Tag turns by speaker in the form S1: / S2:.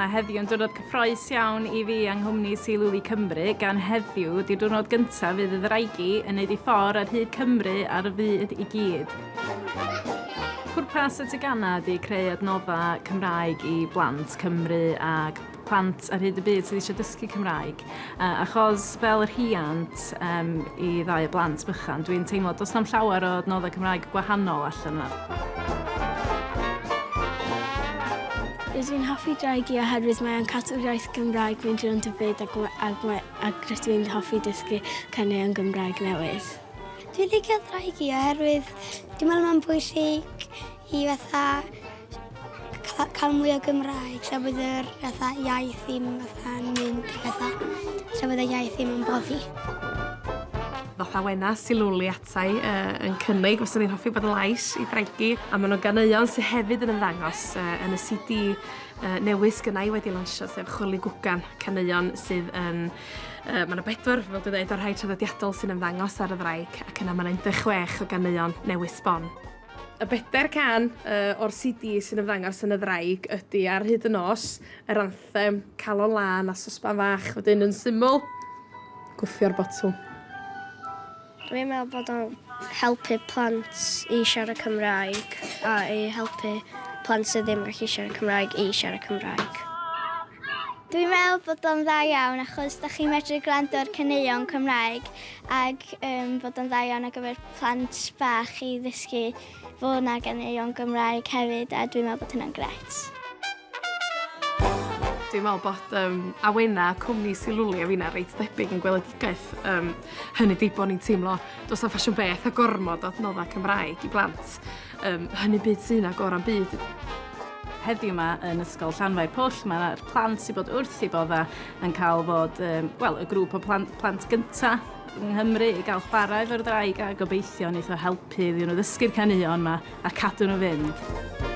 S1: yma heddiw yn diwrnod cyffrous iawn I fi yng nghwmni Seilwli Cymru, gan heddiw di'r diwrnod gyntaf fydd y ddraigi yn neud I ffordd ar hyd Cymru ar y fyd I gyd. Pwrpas y tegana ydy creu adnoddau Cymraeg I blant Cymru ac plant ar hyd y byd sydd eisiau dysgu Cymraeg. Achos fel yr rhiant I ddau y blant bychan, dwi'n teimlo does na'm llawer o adnoddau Cymraeg gwahanol allan yna.
S2: Dwi'n hoffi draigi oherwydd mae'n cadw'r iaith Gymraeg mynd drwy'n dybyd ac dwi'n hoffi dysgu caneuon Gymraeg newydd.
S3: Dwi'n licio draigi oherwydd dwi'n meddwl mae'n bwysig I cael mwy o Gymraeg, tra bod yr iaith ddim yn mynd, tra bod y iaith ddim yn boddi.
S4: Fatha wena Seilwli atai yn cynnig, os ni'n hoffi bod yn lais I draigi, a maen nhw'n ganeuon sydd hefyd yn ymddangos yn y CD newydd gynnau wedi lansio, sef Chwli Gwgan, caneuon sydd yn... Mae yna 4, fel dwi'n dweud, o'r rhai traddodiadol sy'n ymddangos ar y ddraig, ac yna mae yna 16 o ganeuon newydd sbon. Y 4 can o'r CD sy'n ymddangos yn y ddraig ydy ar hyd y nos, yr anthem, Calon Lan a Sosban Fach, wedyn yn syml, gwthio'r botwm.
S2: Dwi'n meddwl bod o'n helpu plant I siarad Cymraeg a I helpu plant sydd ddim yn gallu siarad Cymraeg I siarad Cymraeg.
S3: Dwi'n meddwl bod o'n dda iawn achos da chi'n medru gwrando ar caneuon Cymraeg ac bod o'n dda iawn ar gyfer plant bach I ddysgu fod yna ganeuon Gymraeg hefyd a dwi'n meddwl bod hynna'n gret.
S4: Dwi'n meddwl bod awena cwmni Seilwli a finna reit debyg yn gweledigaeth. Hynny di bod ni'n teimlo does na ffasiwn beth a gormod o adnoddau Cymraeg I blant. Hynny byd sy'n agora'n byd.
S1: Heddiw yma yn ysgol Llanfair Pwll, mae'r plant sy'n bod wrth I bodda yn cael fod, y grŵp o plant gyntaf yng Nghymru I gael chwarae efo'r ddraig a gobeithio wneith o helpu iddyn nhw ddysgu'r caneuon yma a cadw nhw fynd.